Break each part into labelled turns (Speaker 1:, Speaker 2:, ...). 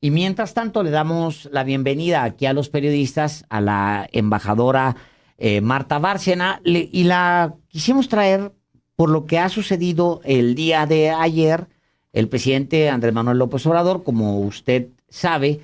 Speaker 1: Y mientras tanto le damos la bienvenida aquí a los periodistas a la embajadora Marta Bárcena y la quisimos traer por lo que ha sucedido el día de ayer. El presidente Andrés Manuel López Obrador, como usted sabe,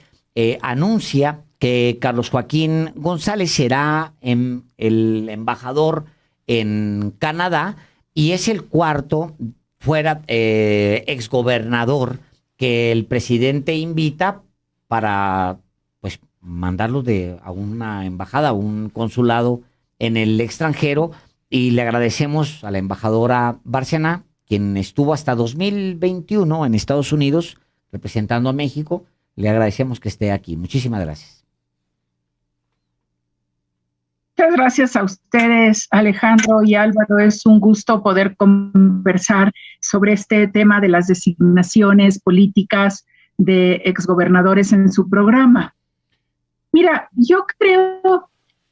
Speaker 1: anuncia que Carlos Joaquín González será el embajador en Canadá y es el cuarto fuera exgobernador que el presidente invita para pues mandarlos a una embajada, a un consulado en el extranjero, y le agradecemos a la embajadora Bárcena, quien estuvo hasta 2021 en Estados Unidos representando a México. Le agradecemos que esté aquí. Muchísimas gracias.
Speaker 2: Muchas gracias a ustedes, Alejandro y Álvaro. Es un gusto poder conversar sobre este tema de las designaciones políticas de exgobernadores en su programa. Mira, yo creo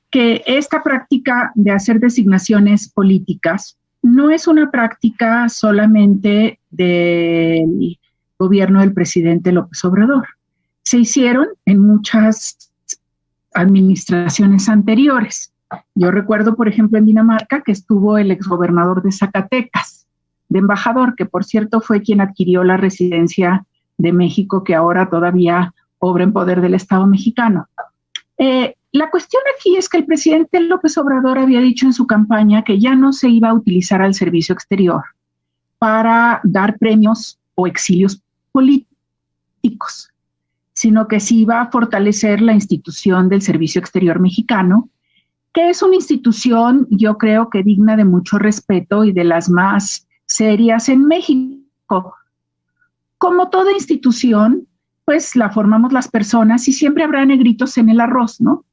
Speaker 2: que esta práctica de hacer designaciones políticas no es una práctica solamente del gobierno del presidente López Obrador. Se hicieron en muchas administraciones anteriores. Yo recuerdo, por ejemplo, en Dinamarca, que estuvo el exgobernador de Zacatecas, de embajador, que por cierto fue quien adquirió la residencia de México, que ahora todavía obra en poder del Estado mexicano. La cuestión aquí es que el presidente López Obrador había dicho en su campaña que ya no se iba a utilizar al servicio exterior para dar premios o exilios políticos, sino que se iba a fortalecer la institución del Servicio Exterior Mexicano, que es una institución, yo creo que digna de mucho respeto y de las más serias en México. Como toda institución, pues la formamos las personas y siempre habrá negritos en el arroz, ¿no?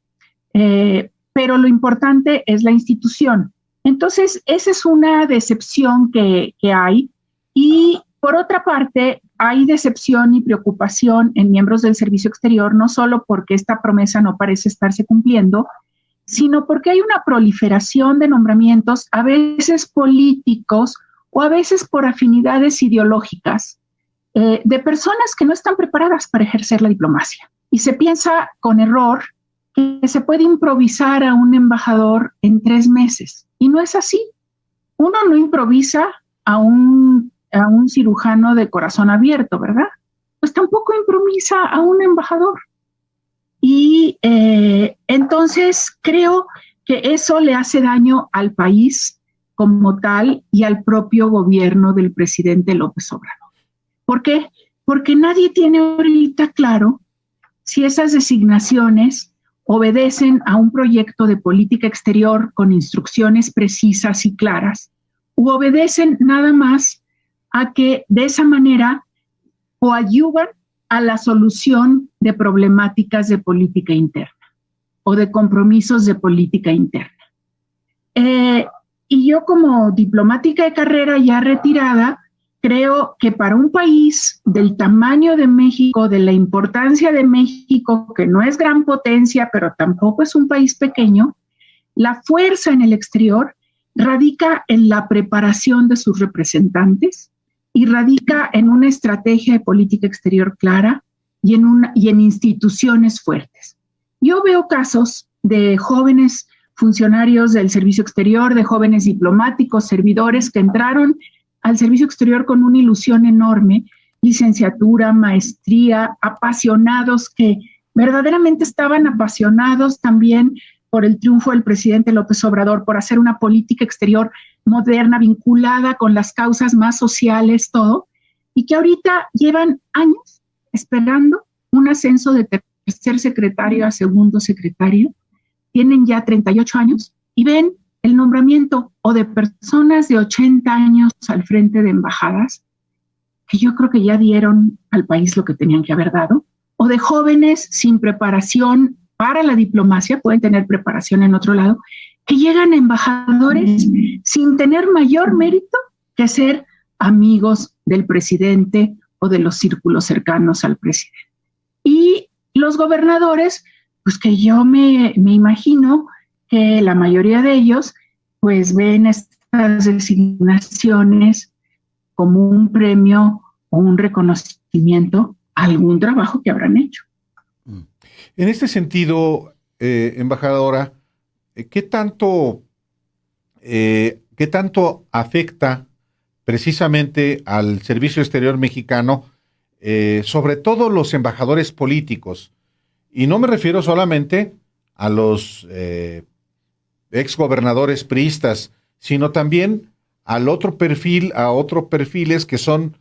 Speaker 2: Pero lo importante es la institución. Entonces, esa es una decepción que hay. Y por otra parte, hay decepción y preocupación en miembros del Servicio Exterior, no solo porque esta promesa no parece estarse cumpliendo, sino porque hay una proliferación de nombramientos, a veces políticos o a veces por afinidades ideológicas, de personas que no están preparadas para ejercer la diplomacia. Y se piensa con error que se puede improvisar a un embajador en 3 meses. Y no es así. Uno no improvisa a un cirujano de corazón abierto, ¿verdad? Pues tampoco improvisa a un embajador. Y entonces creo que eso le hace daño al país como tal y al propio gobierno del presidente López Obrador. ¿Por qué? Porque nadie tiene ahorita claro si esas designaciones obedecen a un proyecto de política exterior con instrucciones precisas y claras, u obedecen nada más a que de esa manera coadyuvan a la solución de problemáticas de política interna o de compromisos de política interna. Y yo, como diplomática de carrera ya retirada, creo que para un país del tamaño de México, de la importancia de México, que no es gran potencia, pero tampoco es un país pequeño, la fuerza en el exterior radica en la preparación de sus representantes y radica en una estrategia de política exterior clara y en instituciones fuertes. Yo veo casos de jóvenes funcionarios del servicio exterior, de jóvenes diplomáticos, servidores que entraron al servicio exterior con una ilusión enorme, licenciatura, maestría, apasionados, que verdaderamente estaban apasionados también por el triunfo del presidente López Obrador, por hacer una política exterior moderna, vinculada con las causas más sociales, todo, y que ahorita llevan años esperando un ascenso de tercer secretario a segundo secretario, tienen ya 38 años y ven el nombramiento o de personas de 80 años al frente de embajadas, que yo creo que ya dieron al país lo que tenían que haber dado, o de jóvenes sin preparación para la diplomacia, pueden tener preparación en otro lado, que llegan a embajadores sin tener mayor mérito que ser amigos del presidente o de los círculos cercanos al presidente. Y los gobernadores, pues que yo me imagino que la mayoría de ellos pues ven estas designaciones como un premio o un reconocimiento algún trabajo que habrán hecho.
Speaker 3: En este sentido, embajadora, ¿qué tanto afecta precisamente al Servicio Exterior mexicano, sobre todo los embajadores políticos? Y no me refiero solamente a los exgobernadores priistas, sino también al otro perfil, a otros perfiles que son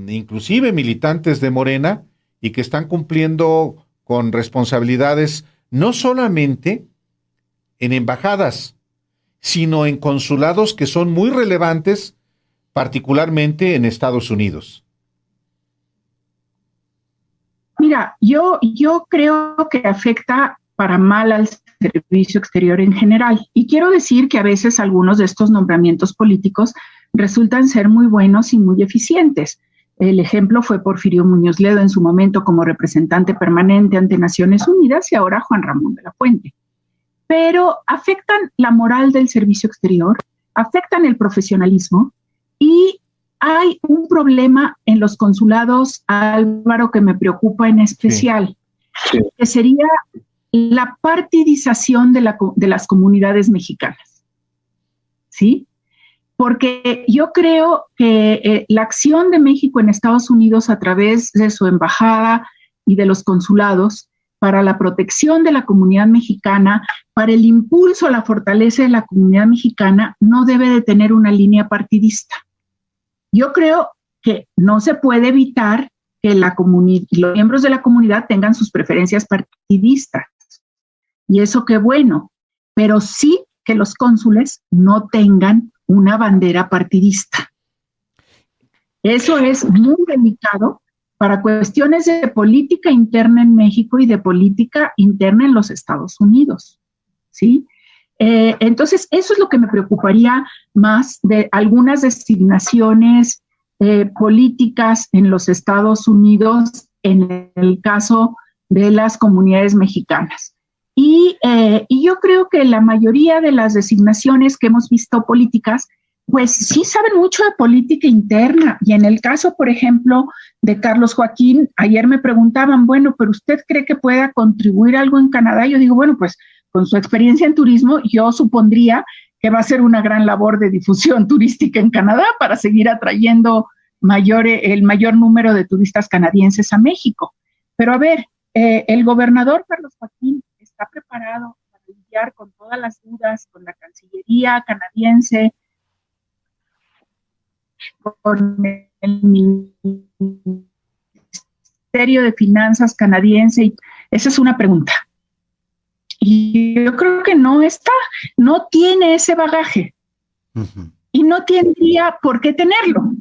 Speaker 3: inclusive militantes de Morena y que están cumpliendo con responsabilidades no solamente en embajadas, sino en consulados que son muy relevantes, particularmente en Estados Unidos.
Speaker 2: Mira, yo creo que afecta para mal al servicio exterior en general. Y quiero decir que a veces algunos de estos nombramientos políticos resultan ser muy buenos y muy eficientes. El ejemplo fue Porfirio Muñoz Ledo en su momento como representante permanente ante Naciones Unidas y ahora Juan Ramón de la Fuente. Pero afectan la moral del servicio exterior, afectan el profesionalismo y hay un problema en los consulados, Álvaro, que me preocupa en especial, que sería la partidización de las comunidades mexicanas, ¿sí? Porque yo creo que la acción de México en Estados Unidos a través de su embajada y de los consulados para la protección de la comunidad mexicana, para el impulso a la fortaleza de la comunidad mexicana, no debe de tener una línea partidista. Yo creo que no se puede evitar que los miembros de la comunidad tengan sus preferencias partidistas. Y eso qué bueno, pero sí que los cónsules no tengan una bandera partidista. Eso es muy delicado para cuestiones de política interna en México y de política interna en los Estados Unidos, ¿sí? Entonces, eso es lo que me preocuparía más de algunas designaciones políticas en los Estados Unidos en el caso de las comunidades mexicanas. Y yo creo que la mayoría de las designaciones que hemos visto políticas, pues sí saben mucho de política interna. Y en el caso, por ejemplo, de Carlos Joaquín, ayer me preguntaban, bueno, pero ¿usted cree que pueda contribuir algo en Canadá? Yo digo, bueno, pues con su experiencia en turismo, yo supondría que va a ser una gran labor de difusión turística en Canadá para seguir atrayendo el mayor número de turistas canadienses a México. Pero a ver, el gobernador Carlos Joaquín está preparado para lidiar con todas las dudas, con la Cancillería canadiense, con el Ministerio de Finanzas canadiense. Y esa es una pregunta. Y yo creo que no tiene ese bagaje. Uh-huh. Y no tendría por qué tenerlo.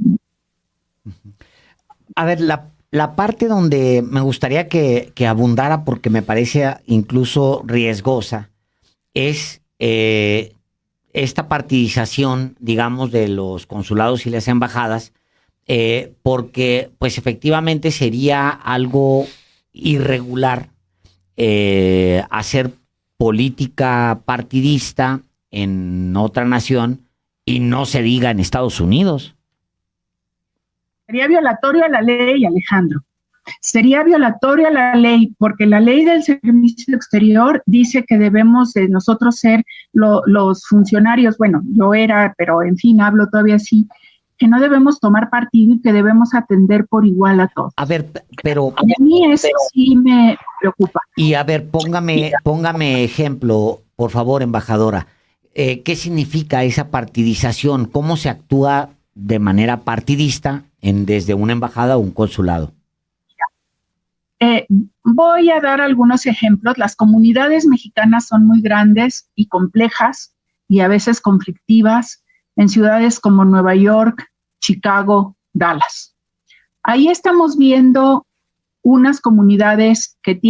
Speaker 1: Uh-huh. A ver, la parte donde me gustaría que abundara, porque me parece incluso riesgosa, es esta partidización, digamos, de los consulados y las embajadas, porque pues efectivamente sería algo irregular hacer política partidista en otra nación y no se diga en Estados Unidos.
Speaker 2: Sería violatorio a la ley, Alejandro. Sería violatorio a la ley, porque la ley del servicio exterior dice que debemos de nosotros ser los funcionarios, bueno, yo era, pero en fin, hablo todavía así, que no debemos tomar partido y que debemos atender por igual a todos.
Speaker 1: A ver, pero...
Speaker 2: A mí eso sí me preocupa.
Speaker 1: Y a ver, póngame ejemplo, por favor, embajadora. ¿Qué significa esa partidización? ¿Cómo se actúa de manera partidista desde una embajada o un consulado?
Speaker 2: Voy a dar algunos ejemplos. Las comunidades mexicanas son muy grandes y complejas y a veces conflictivas en ciudades como Nueva York, Chicago, Dallas. Ahí estamos viendo unas comunidades que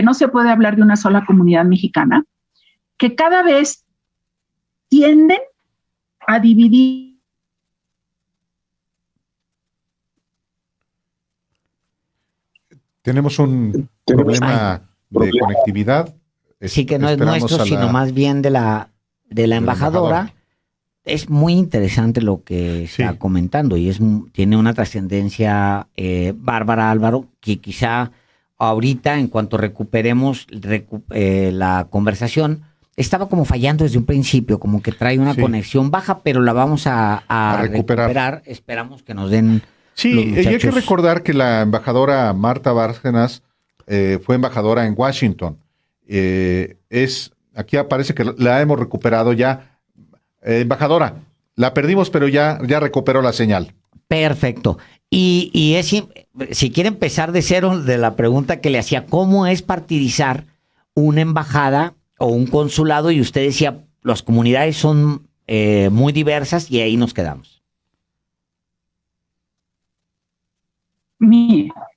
Speaker 2: no se puede hablar de una sola comunidad mexicana, que cada vez tienden a dividir.
Speaker 3: Tenemos un problema de conectividad.
Speaker 1: Sí, que no es nuestro, sino más bien de la embajadora. es muy interesante lo que está comentando y tiene una trascendencia bárbara, Álvaro, que quizá ahorita, en cuanto recuperemos la conversación, estaba como fallando desde un principio, como que trae una conexión baja, pero la vamos a recuperar. Esperamos que nos den.
Speaker 3: Sí, y hay que recordar que la embajadora Marta Bárcenas fue embajadora en Washington. Aquí aparece que la hemos recuperado ya. Embajadora, la perdimos, pero ya recuperó la señal.
Speaker 1: Perfecto. Y si quiere empezar de cero, de la pregunta que le hacía, ¿cómo es partidizar una embajada o un consulado? Y usted decía, las comunidades son muy diversas y ahí nos quedamos.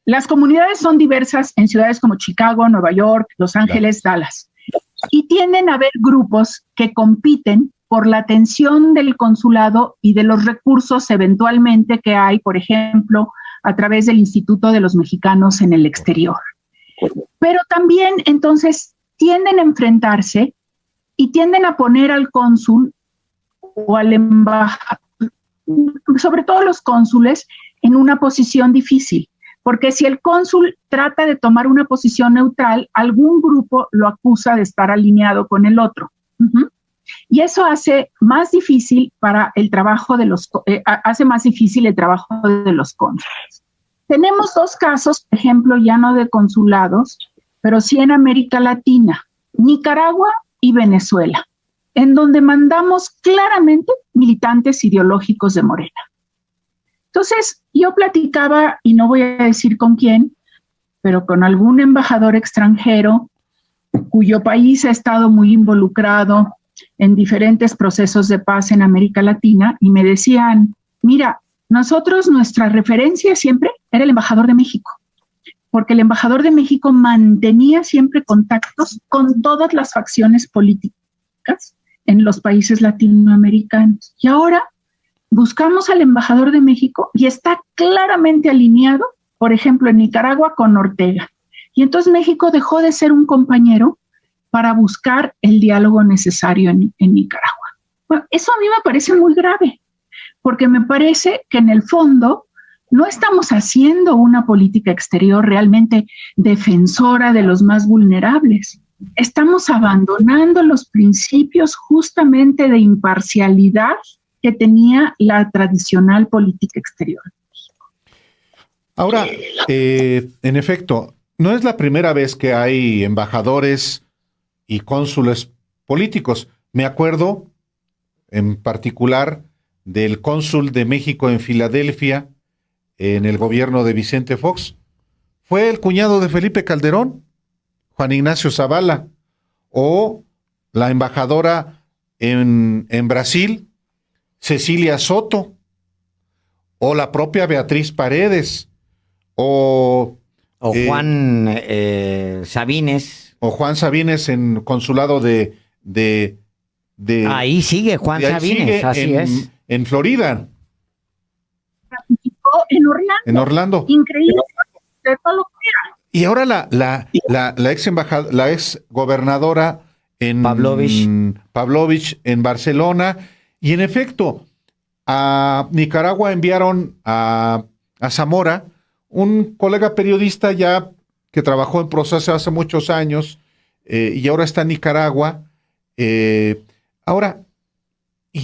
Speaker 2: Las comunidades son diversas en ciudades como Chicago, Nueva York, Los Ángeles, Dallas. Y tienden a haber grupos que compiten por la atención del consulado y de los recursos eventualmente que hay, por ejemplo, a través del Instituto de los Mexicanos en el Exterior. Pero también, entonces, tienden a enfrentarse y tienden a poner al cónsul o al embajador, sobre todo los cónsules, en una posición difícil. Porque si el cónsul trata de tomar una posición neutral, algún grupo lo acusa de estar alineado con el otro. Y eso hace más difícil hace más difícil el trabajo de los cónsules. Tenemos dos casos, por ejemplo, ya no de consulados, pero sí en América Latina, Nicaragua y Venezuela, en donde mandamos claramente militantes ideológicos de Morena. Entonces, yo platicaba, y no voy a decir con quién, pero con algún embajador extranjero cuyo país ha estado muy involucrado en diferentes procesos de paz en América Latina, y me decían, mira, nuestra referencia siempre era el embajador de México, porque el embajador de México mantenía siempre contactos con todas las facciones políticas en los países latinoamericanos. Y ahora buscamos al embajador de México y está claramente alineado, por ejemplo, en Nicaragua con Ortega. Y entonces México dejó de ser un compañero para buscar el diálogo necesario en Nicaragua. Bueno, eso a mí me parece muy grave, porque me parece que en el fondo no estamos haciendo una política exterior realmente defensora de los más vulnerables. Estamos abandonando los principios justamente de imparcialidad que tenía la tradicional política exterior.
Speaker 3: Ahora, en efecto, no es la primera vez que hay embajadores y cónsules políticos. Me acuerdo en particular del cónsul de México en Filadelfia, en el gobierno de Vicente Fox. Fue el cuñado de Felipe Calderón, Juan Ignacio Zavala, o la embajadora en Brasil, Cecilia Soto, o la propia Beatriz Paredes, o
Speaker 1: Juan Sabines.
Speaker 3: O Juan Sabines en consulado de
Speaker 1: ahí sigue Juan Sabines, así es.
Speaker 3: En Florida.
Speaker 2: Participó en Orlando.
Speaker 3: En Orlando.
Speaker 2: Increíble. De todo lo que era.
Speaker 3: Y ahora la ex gobernadora en Pavlovich en Barcelona. Y en efecto, a Nicaragua enviaron a Zamora, un colega periodista ya que trabajó en Proceso hace muchos años y ahora está en Nicaragua. Y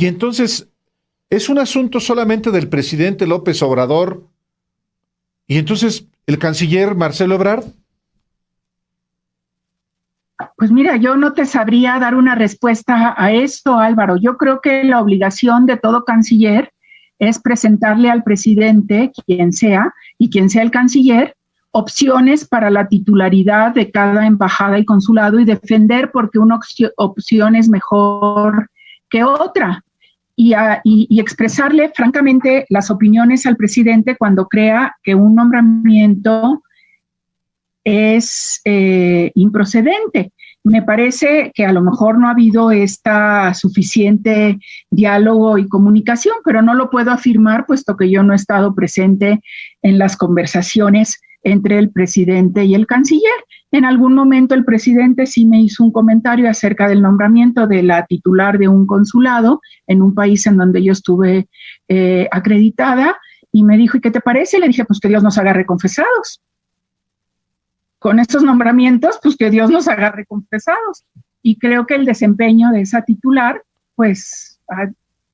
Speaker 3: entonces, ¿es un asunto solamente del presidente López Obrador? Y entonces, ¿el canciller Marcelo Ebrard?
Speaker 2: Pues mira, yo no te sabría dar una respuesta a esto, Álvaro. Yo creo que la obligación de todo canciller es presentarle al presidente, quien sea el canciller, opciones para la titularidad de cada embajada y consulado y defender por qué una opción es mejor que otra. Y expresarle francamente las opiniones al presidente cuando crea que un nombramiento es improcedente. Me parece que a lo mejor no ha habido suficiente diálogo y comunicación, pero no lo puesto que yo no he estado presente en las conversaciones entre el presidente y el canciller. En algún momento el presidente sí me hizo un comentario acerca del nombramiento de la titular de un consulado en un país en donde yo estuve acreditada, y me dijo, ¿y qué te parece? Le dije, pues que Dios nos agarre confesados. Con estos nombramientos, pues que Dios nos agarre confesados. Y creo que el desempeño de esa titular, pues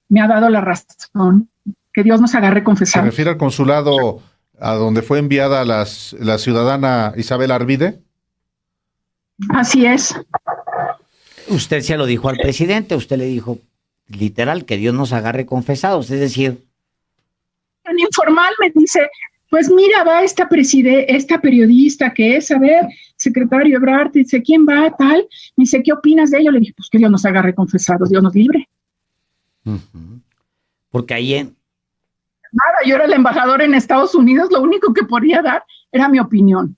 Speaker 2: me ha dado la razón. Que Dios nos agarre confesados.
Speaker 3: ¿Se refiere al consulado a donde fue enviada la ciudadana Isabel Arvide?
Speaker 2: Así es.
Speaker 1: Usted se lo dijo al presidente, usted le dijo literal que Dios nos agarre confesados, es decir...
Speaker 2: En informal me dice, pues mira, va esta periodista que es, a ver, secretario Ebrard, dice, ¿quién va? Tal, me dice, ¿qué opinas de ello? Le dije, pues que Dios nos agarre confesados, Dios nos libre.
Speaker 1: Porque ahí
Speaker 2: Nada, yo era el embajador en Estados Unidos, lo único que podía dar era mi opinión.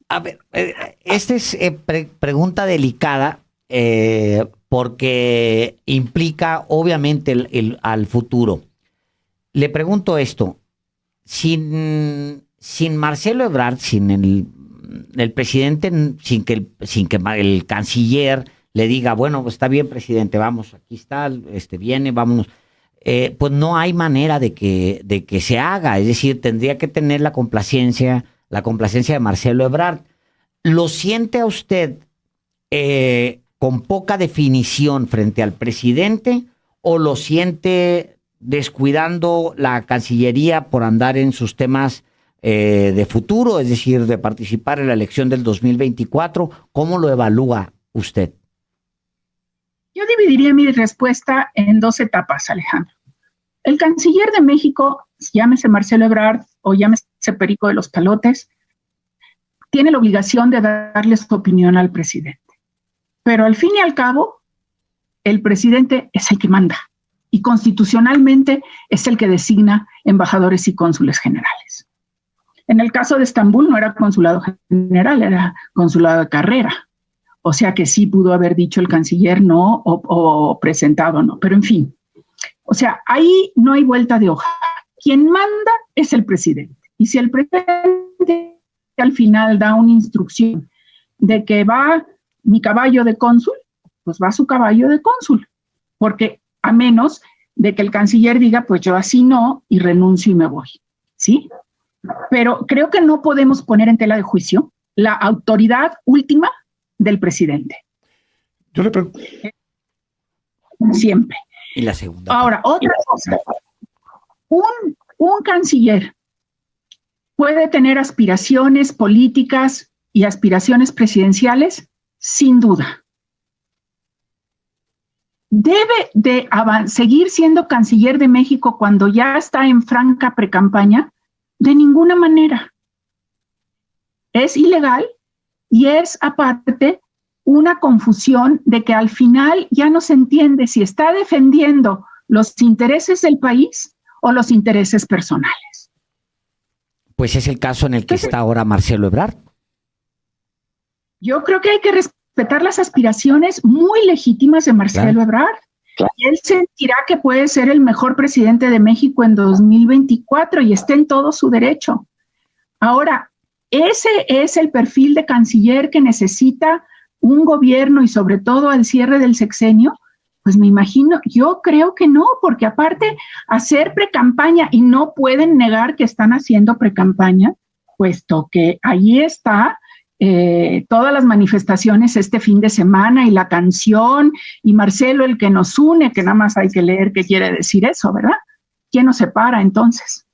Speaker 1: A ver, esta es pregunta delicada porque implica obviamente al futuro. Le pregunto esto, sin Marcelo Ebrard, sin el presidente, sin que el canciller le diga, bueno, pues está bien, presidente, vamos, aquí está, viene, vámonos. Pues no hay manera de que se haga, es decir, tendría que tener la complacencia de Marcelo Ebrard. ¿Lo siente a usted con poca definición frente al presidente o lo siente descuidando la Cancillería por andar en sus temas de futuro, es decir, de participar en la elección del 2024? ¿Cómo lo evalúa usted?
Speaker 2: Yo dividiría mi respuesta en dos etapas, Alejandro. El canciller de México, llámese Marcelo Ebrard o llámese Perico de los Palotes, tiene la obligación de darle su opinión al presidente. Pero al fin y al cabo, el presidente es el que manda y constitucionalmente es el que designa embajadores y cónsules generales. En el caso de Estambul no era consulado general, era consulado de carrera. O sea que sí pudo haber dicho el canciller no o presentado no, pero en fin. O sea, ahí no hay vuelta de hoja. Quien manda es el presidente. Y si el presidente al final da una instrucción de que va mi caballo de cónsul, pues va su caballo de cónsul. Porque a menos de que el canciller diga, pues yo así no, y renuncio y me voy. ¿Sí? Pero creo que no podemos poner en tela de juicio la autoridad última del presidente.
Speaker 3: Yo le pregunto.
Speaker 2: Siempre.
Speaker 1: Y la segunda.
Speaker 2: Ahora, otra cosa. Un canciller puede tener aspiraciones políticas y aspiraciones presidenciales, sin duda. Debe de seguir siendo canciller de México cuando ya está en franca precampaña, de ninguna manera. Es ilegal. Y es, aparte, una confusión de que al final ya no se entiende si está defendiendo los intereses del país o los intereses personales.
Speaker 1: Pues es el caso en el que está ahora Marcelo Ebrard.
Speaker 2: Yo creo que hay que respetar las aspiraciones muy legítimas de Marcelo Ebrard. Claro. Él sentirá que puede ser el mejor presidente de México en 2024 y está en todo su derecho. Ahora, ese es el perfil de canciller que necesita un gobierno y sobre todo al cierre del sexenio. Pues me imagino, yo creo que no, porque aparte hacer precampaña, y no pueden negar que están haciendo precampaña, puesto que ahí está todas las manifestaciones este fin de semana y la canción y Marcelo el que nos une, que nada más hay que leer qué quiere decir eso, ¿verdad? ¿Quién nos separa entonces?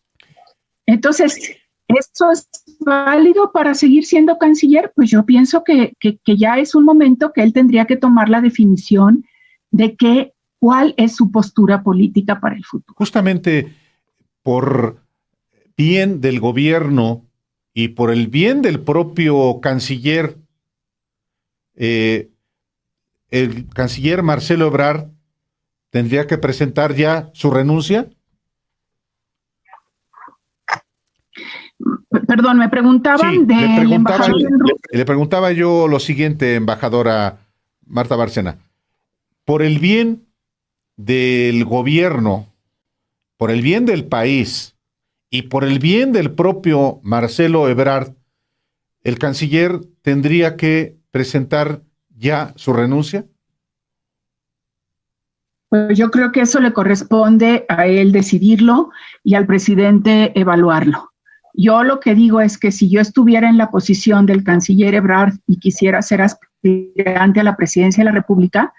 Speaker 2: Entonces, ¿esto es válido para seguir siendo canciller? Pues yo pienso que ya es un momento que él tendría que tomar la definición de cuál es su postura política para el futuro.
Speaker 3: Justamente por bien del gobierno y por el bien del propio canciller, el canciller Marcelo Ebrard tendría que presentar ya su renuncia.
Speaker 2: Perdón, me preguntaban
Speaker 3: le preguntaba yo lo siguiente, embajadora Marta Bárcena. Por el bien del gobierno, por el bien del país y por el bien del propio Marcelo Ebrard, ¿el canciller tendría que presentar ya su renuncia?
Speaker 2: Pues yo creo que eso le corresponde a él decidirlo y al presidente evaluarlo. Yo lo que digo es que si yo estuviera en la posición del canciller Ebrard y quisiera ser aspirante a la presidencia de la República,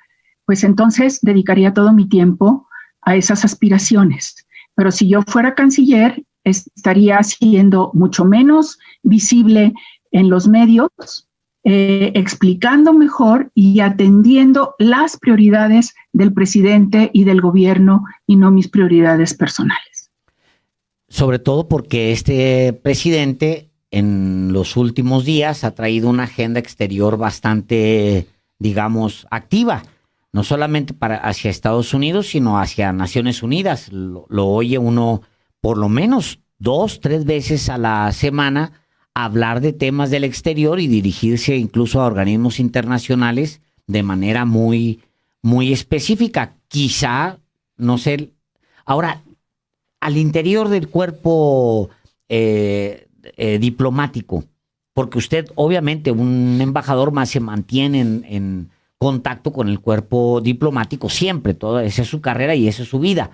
Speaker 2: pues entonces dedicaría todo mi tiempo a esas aspiraciones. Pero si yo fuera canciller, estaría siendo mucho menos visible en los medios, explicando mejor y atendiendo las prioridades del presidente y del gobierno y no mis prioridades personales.
Speaker 1: Sobre todo porque este presidente en los últimos días ha traído una agenda exterior bastante, digamos, activa. No solamente hacia Estados Unidos, sino hacia Naciones Unidas. Lo oye uno por lo menos 2, 3 veces a la semana hablar de temas del exterior y dirigirse incluso a organismos internacionales de manera muy, muy específica. Quizá, no sé. Ahora, al interior del cuerpo diplomático, porque usted, obviamente, un embajador más se mantiene en contacto con el cuerpo diplomático siempre, esa es su carrera y esa es su vida.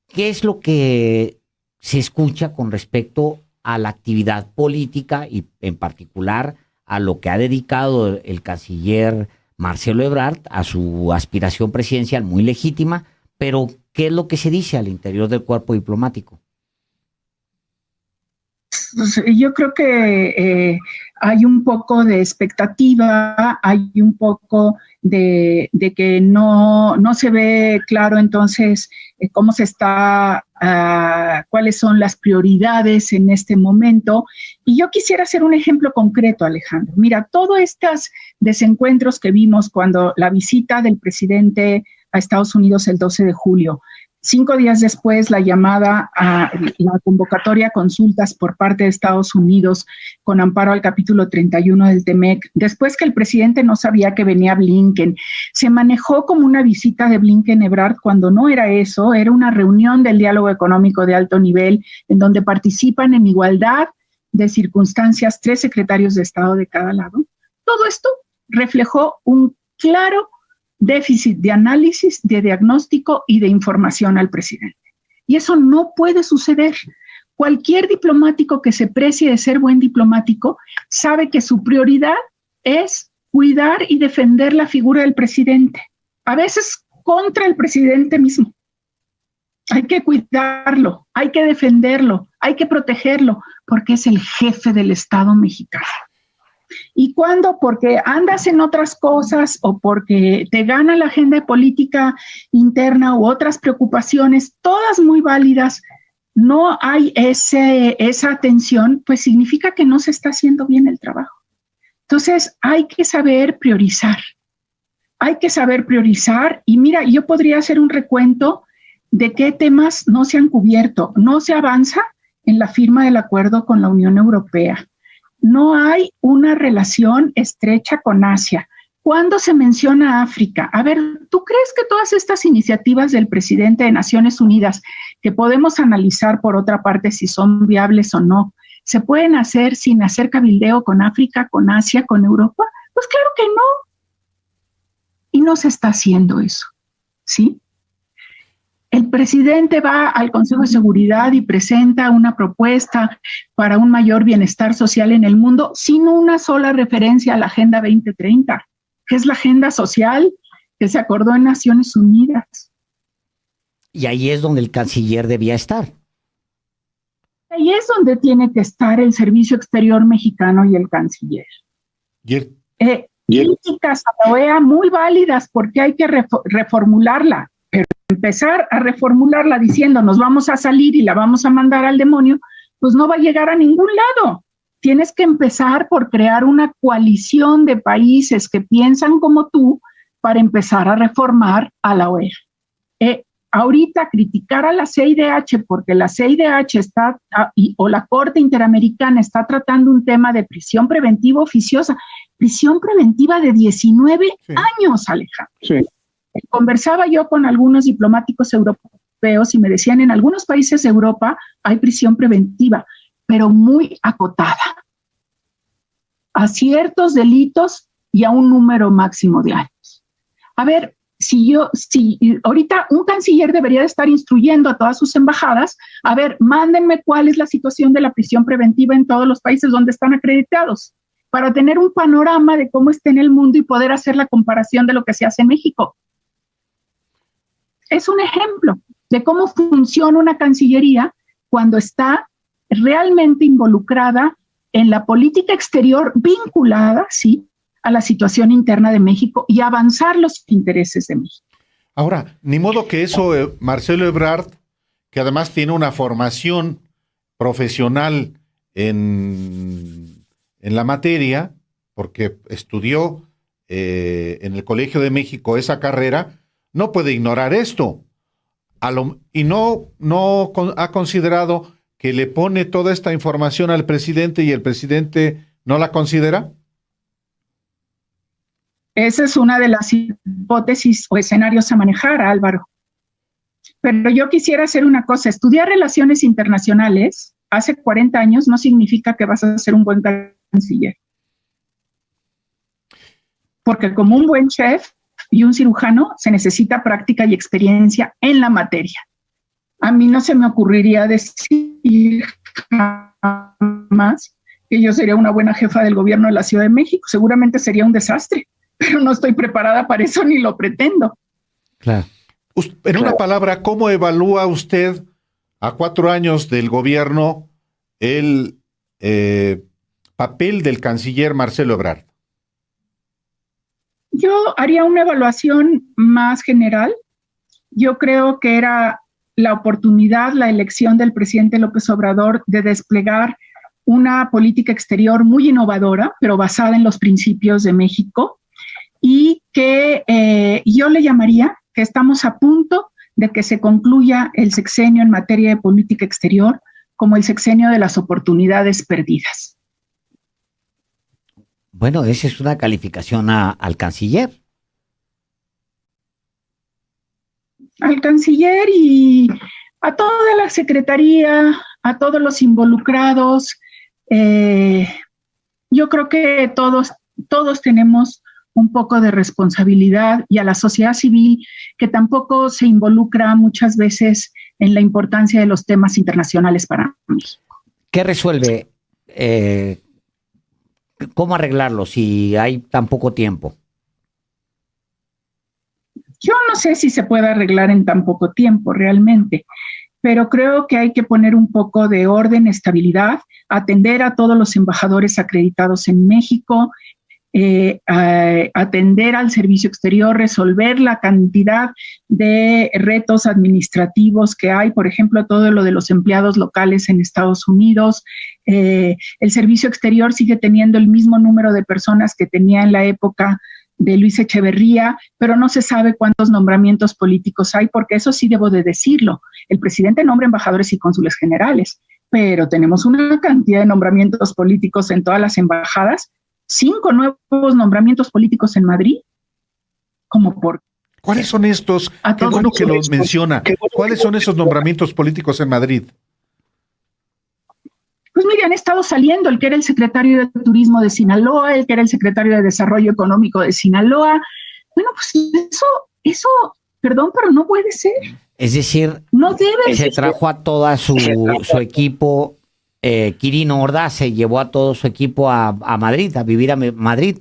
Speaker 1: ¿Qué es lo que se escucha con respecto a la actividad política y en particular a lo que ha dedicado el canciller Marcelo Ebrard a su aspiración presidencial muy legítima, pero qué es lo que se dice al interior del cuerpo diplomático?
Speaker 2: Yo creo que hay un poco de expectativa, hay un poco de que no se ve claro entonces cómo se está, cuáles son las prioridades en este momento. Y yo quisiera hacer un ejemplo concreto, Alejandro. Mira, todos estos desencuentros que vimos cuando la visita del presidente a Estados Unidos el 12 de julio, 5 días después, la llamada a la convocatoria a consultas por parte de Estados Unidos con amparo al capítulo 31 del TEMEC, después que el presidente no sabía que venía Blinken, se manejó como una visita de Blinken-Ebrard cuando no era eso, era una reunión del diálogo económico de alto nivel en donde participan en igualdad de circunstancias 3 secretarios de Estado de cada lado. Todo esto reflejó un claro déficit de análisis, de diagnóstico y de información al presidente. Y eso no puede suceder. Cualquier diplomático que se precie de ser buen diplomático sabe que su prioridad es cuidar y defender la figura del presidente, a veces contra el presidente mismo. Hay que cuidarlo, hay que defenderlo, hay que protegerlo, porque es el jefe del Estado mexicano. ¿Y cuándo? Porque andas en otras cosas o porque te gana la agenda de política interna u otras preocupaciones, todas muy válidas, no hay esa atención, pues significa que no se está haciendo bien el trabajo. Entonces hay que saber priorizar. Hay que saber priorizar y mira, yo podría hacer un recuento de qué temas no se han cubierto. No se avanza en la firma del acuerdo con la Unión Europea. No hay una relación estrecha con Asia. ¿Cuándo se menciona África? A ver, ¿tú crees que todas estas iniciativas del presidente de Naciones Unidas, que podemos analizar por otra parte si son viables o no, se pueden hacer sin hacer cabildeo con África, con Asia, con Europa? Pues claro que no. Y no se está haciendo eso, ¿sí? El presidente va al Consejo de Seguridad y presenta una propuesta para un mayor bienestar social en el mundo sin una sola referencia a la Agenda 2030, que es la agenda social que se acordó en Naciones Unidas.
Speaker 1: Y ahí es donde el canciller debía estar.
Speaker 2: Ahí es donde tiene que estar el Servicio Exterior Mexicano y el canciller. Críticas a la OEA muy válidas porque hay que reformularla. Empezar a reformularla diciendo nos vamos a salir y la vamos a mandar al demonio, pues no va a llegar a ningún lado. Tienes que empezar por crear una coalición de países que piensan como tú para empezar a reformar a la OEA. Ahorita criticar a la CIDH porque la CIDH está, o la Corte Interamericana está tratando un tema de prisión preventiva oficiosa, prisión preventiva de 19 años, Alejandro. Sí. Conversaba yo con algunos diplomáticos europeos europeos y me decían, en algunos países de Europa hay prisión preventiva, pero muy acotada, a ciertos delitos y a un número máximo de años. A ver, si ahorita un canciller debería de estar instruyendo a todas sus embajadas, a ver, mándenme cuál es la situación de la prisión preventiva en todos los países donde están acreditados, para tener un panorama de cómo está en el mundo y poder hacer la comparación de lo que se hace en México. Es un ejemplo de cómo funciona una cancillería cuando está realmente involucrada en la política exterior, vinculada, sí, a la situación interna de México y avanzar los intereses de México.
Speaker 3: Ahora, ni modo que eso, Marcelo Ebrard, que además tiene una formación profesional en la materia, porque estudió en el Colegio de México esa carrera, no puede ignorar esto. Y no ha considerado que le pone toda esta información al presidente y el presidente no la considera.
Speaker 2: Esa es una de las hipótesis o escenarios a manejar, Álvaro. Pero yo quisiera hacer una cosa. Estudiar relaciones internacionales hace 40 años no significa que vas a ser un buen canciller. Porque como un buen chef y un cirujano se necesita práctica y experiencia en la materia. A mí no se me ocurriría decir jamás que yo sería una buena jefa del gobierno de la Ciudad de México. Seguramente sería un desastre, pero no estoy preparada para eso ni lo pretendo.
Speaker 1: Claro.
Speaker 3: En una palabra, ¿cómo evalúa usted a 4 años del gobierno el papel del canciller Marcelo Ebrard?
Speaker 2: Yo haría una evaluación más general. Yo creo que era la oportunidad, la elección del presidente López Obrador de desplegar una política exterior muy innovadora, pero basada en los principios de México, y que yo le llamaría que estamos a punto de que se concluya el sexenio en materia de política exterior como el sexenio de las oportunidades perdidas.
Speaker 1: Bueno, esa es una calificación al canciller.
Speaker 2: Al canciller y a toda la secretaría, a todos los involucrados. Yo creo que todos tenemos un poco de responsabilidad, y a la sociedad civil, que tampoco se involucra muchas veces en la importancia de los temas internacionales para México.
Speaker 1: ¿Qué resuelve? ¿Cómo arreglarlo si hay tan poco tiempo?
Speaker 2: Yo no sé si se puede arreglar en tan poco tiempo realmente, pero creo que hay que poner un poco de orden, estabilidad, atender a todos los embajadores acreditados en México, atender al servicio exterior, resolver la cantidad de retos administrativos que hay, por ejemplo, todo lo de los empleados locales en Estados Unidos. El servicio exterior sigue teniendo el mismo número de personas que tenía en la época de Luis Echeverría, pero no se sabe cuántos nombramientos políticos hay, porque eso sí debo de decirlo. El presidente nombra embajadores y cónsules generales, pero tenemos una cantidad de nombramientos políticos en todas las embajadas, 5 nuevos nombramientos políticos en Madrid, como por...
Speaker 3: ¿Cuáles son estos? Qué bueno que los menciona. ¿Cuáles son esos nombramientos políticos en Madrid?
Speaker 2: Pues mire, han estado saliendo el que era el secretario de Turismo de Sinaloa, el que era el secretario de Desarrollo Económico de Sinaloa. Bueno, pues eso, perdón, pero no puede ser.
Speaker 1: Es decir,
Speaker 2: no debe
Speaker 1: se trajo a toda su equipo, Quirino Ordaz se llevó a todo su equipo a Madrid, a vivir a Madrid.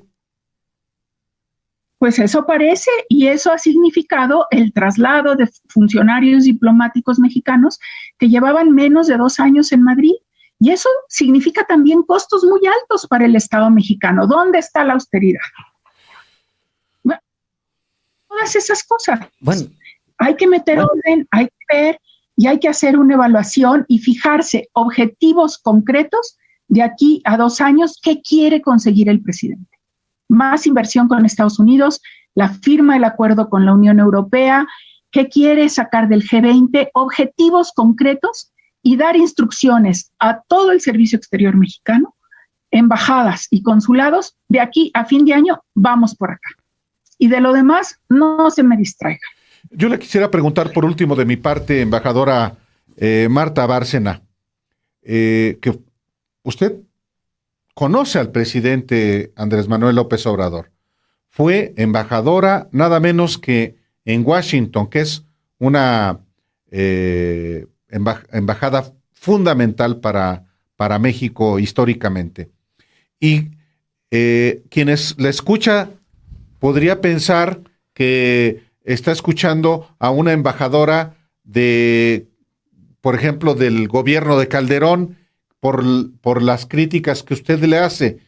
Speaker 2: Pues eso parece, y eso ha significado el traslado de funcionarios diplomáticos mexicanos que llevaban menos de 2 años en Madrid. Y eso significa también costos muy altos para el Estado mexicano. ¿Dónde está la austeridad? Bueno, todas esas cosas.
Speaker 1: Bueno,
Speaker 2: hay que meter orden, hay que ver y hay que hacer una evaluación y fijarse objetivos concretos de aquí a 2 años. ¿Qué quiere conseguir el presidente? Más inversión con Estados Unidos, la firma del acuerdo con la Unión Europea, ¿qué quiere sacar del G20? Objetivos concretos y dar instrucciones a todo el servicio exterior mexicano, embajadas y consulados, de aquí a fin de año vamos por acá. Y de lo demás, no se me distraigan.
Speaker 3: Yo le quisiera preguntar por último de mi parte, embajadora Marta Bárcena, que usted conoce al presidente Andrés Manuel López Obrador. Fue embajadora nada menos que en Washington, que es una embajada fundamental para México históricamente. Y quienes la escucha podría pensar que está escuchando a una embajadora por ejemplo, del gobierno de Calderón por las críticas que usted le hace.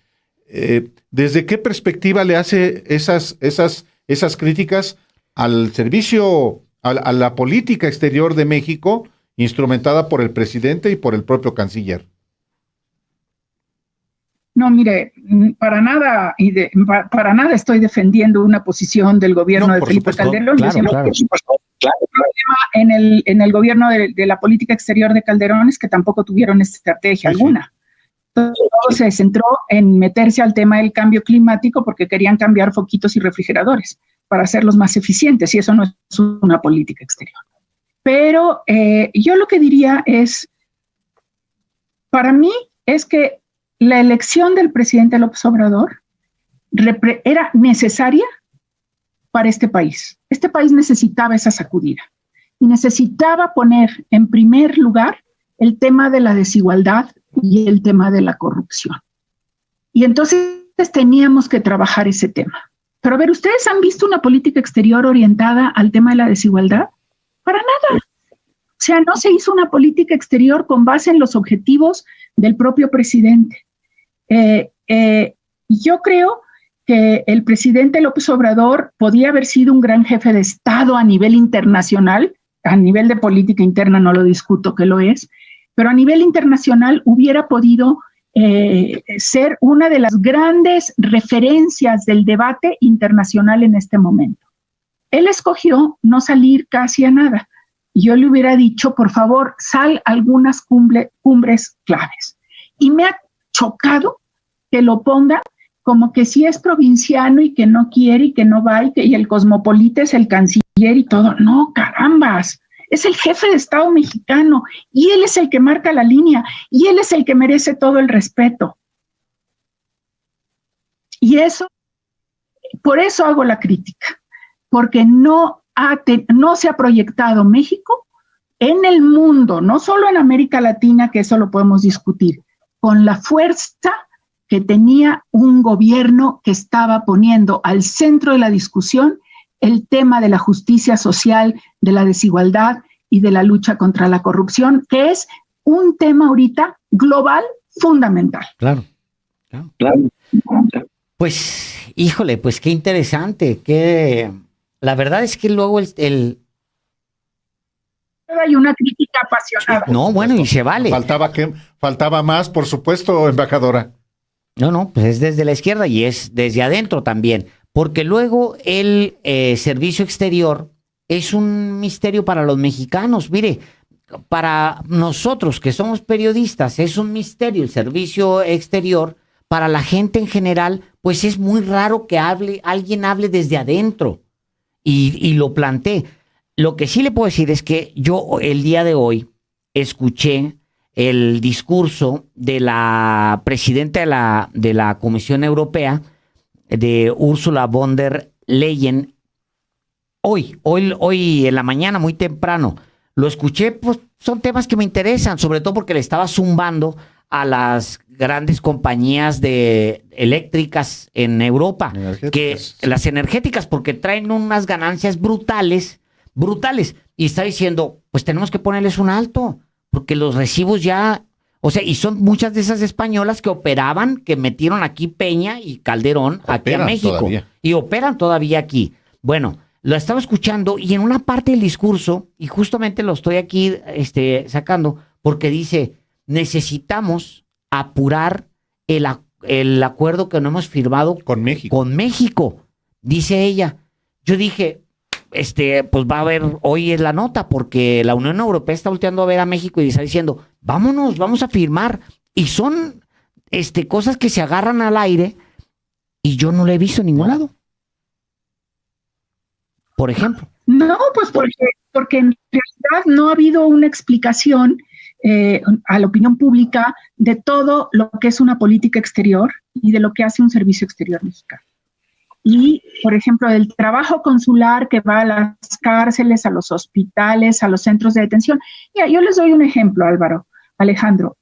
Speaker 3: ¿Desde qué perspectiva le hace esas críticas al servicio, a la política exterior de México, instrumentada por el presidente y por el propio canciller?
Speaker 2: No, mire, para nada estoy defendiendo una posición del gobierno de Felipe Calderón.
Speaker 1: Claro.
Speaker 2: El problema en el gobierno de la política exterior de Calderón es que tampoco tuvieron estrategia alguna. Todo se centró en meterse al tema del cambio climático porque querían cambiar foquitos y refrigeradores para hacerlos más eficientes, y eso no es una política exterior. Pero yo lo que diría es, para mí, es que la elección del presidente López Obrador era necesaria para este país. Este país necesitaba esa sacudida y necesitaba poner en primer lugar el tema de la desigualdad y el tema de la corrupción. Y entonces teníamos que trabajar ese tema. Pero a ver, ¿ustedes han visto una política exterior orientada al tema de la desigualdad? Para nada. O sea, no se hizo una política exterior con base en los objetivos del propio presidente. Yo creo que el presidente López Obrador podía haber sido un gran jefe de Estado a nivel internacional, a nivel de política interna no lo discuto que lo es, pero a nivel internacional hubiera podido ser una de las grandes referencias del debate internacional en este momento. Él escogió no salir casi a nada. Yo le hubiera dicho, por favor, sal a algunas cumbres claves. Y me ha chocado que lo ponga como que sí es provinciano y que no quiere y que no va y el cosmopolita es el canciller y todo. No, carambas, es el jefe de Estado mexicano y él es el que marca la línea y él es el que merece todo el respeto. Y eso, por eso hago la crítica, porque no se ha proyectado México en el mundo, no solo en América Latina, que eso lo podemos discutir, con la fuerza que tenía un gobierno que estaba poniendo al centro de la discusión el tema de la justicia social, de la desigualdad y de la lucha contra la corrupción, que es un tema ahorita global fundamental.
Speaker 1: Claro. Pues, híjole, pues qué interesante, la verdad es que luego
Speaker 2: hay una crítica apasionada.
Speaker 1: No, bueno, y se vale.
Speaker 3: Faltaba más, por supuesto, embajadora.
Speaker 1: No, pues es desde la izquierda y es desde adentro también, porque luego el servicio exterior es un misterio para los mexicanos. Mire, para nosotros que somos periodistas es un misterio el servicio exterior. Para la gente en general, pues es muy raro que alguien hable desde adentro y lo plantee. Lo que sí le puedo decir es que yo el día de hoy escuché el discurso de la presidenta de la Comisión Europea, de Ursula von der Leyen, hoy en la mañana, muy temprano. Lo escuché, pues son temas que me interesan, sobre todo porque le estaba zumbando a las grandes compañías eléctricas en Europa, las energéticas, porque traen unas ganancias brutales, y está diciendo, pues tenemos que ponerles un alto, porque los recibos ya, o sea, y son muchas de esas españolas que operaban, que metieron aquí Peña y Calderón aquí a México, todavía. Y operan todavía aquí. Bueno, lo estaba escuchando y en una parte del discurso, y justamente lo estoy aquí sacando, porque dice, necesitamos apurar el acuerdo que no hemos firmado
Speaker 3: con
Speaker 1: México, dice ella. Yo dije, pues va a haber, hoy es la nota, porque la Unión Europea está volteando a ver a México y está diciendo, vámonos, vamos a firmar. Y son cosas que se agarran al aire y yo no lo he visto en ningún lado. Por ejemplo.
Speaker 2: No, No, pues porque en realidad no ha habido una explicación a la opinión pública de todo lo que es una política exterior y de lo que hace un servicio exterior mexicano. Y, por ejemplo, el trabajo consular que va a las cárceles, a los hospitales, a los centros de detención. Mira, yo les doy un ejemplo, Alejandro.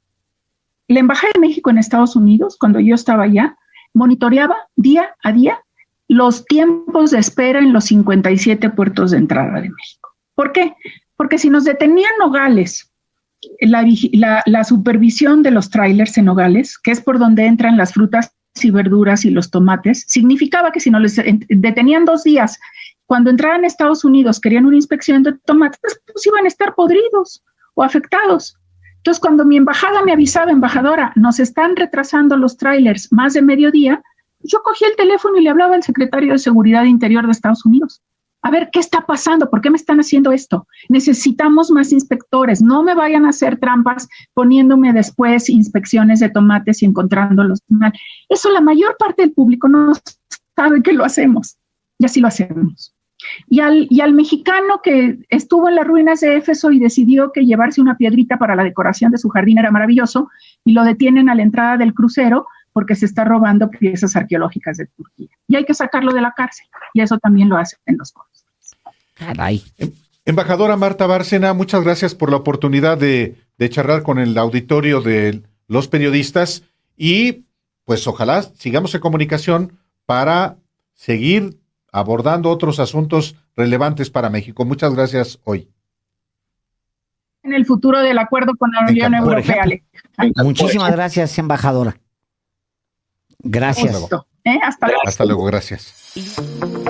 Speaker 2: La Embajada de México en Estados Unidos, cuando yo estaba allá, monitoreaba día a día los tiempos de espera en los 57 puertos de entrada de México. ¿Por qué? Porque si nos detenían Nogales, la supervisión de los tráilers en Nogales, que es por donde entran las frutas y verduras y los tomates, significaba que si nos les detenían 2 días, cuando entraran a Estados Unidos querían una inspección de tomates, pues iban a estar podridos o afectados. Entonces, cuando mi embajada me avisaba, embajadora, nos están retrasando los trailers más de mediodía, yo cogí el teléfono y le hablaba al secretario de Seguridad Interior de Estados Unidos. A ver, ¿qué está pasando? ¿Por qué me están haciendo esto? Necesitamos más inspectores. No me vayan a hacer trampas poniéndome después inspecciones de tomates y encontrándolos mal. Eso la mayor parte del público no sabe que lo hacemos. Y así lo hacemos. Y al mexicano que estuvo en las ruinas de Éfeso y decidió que llevarse una piedrita para la decoración de su jardín era maravilloso, y lo detienen a la entrada del crucero porque se está robando piezas arqueológicas de Turquía. Y hay que sacarlo de la cárcel. Y eso también lo hacen los cónsules.
Speaker 1: Caray.
Speaker 3: Embajadora Marta Bárcena, muchas gracias por la oportunidad de charlar con el auditorio de los periodistas y pues ojalá sigamos en comunicación para seguir abordando otros asuntos relevantes para México. Muchas gracias hoy.
Speaker 2: En el futuro del acuerdo con la Unión Europea.
Speaker 1: Muchísimas gracias, embajadora. Gracias.
Speaker 2: Hasta luego. Hasta luego.
Speaker 3: Hasta luego, gracias.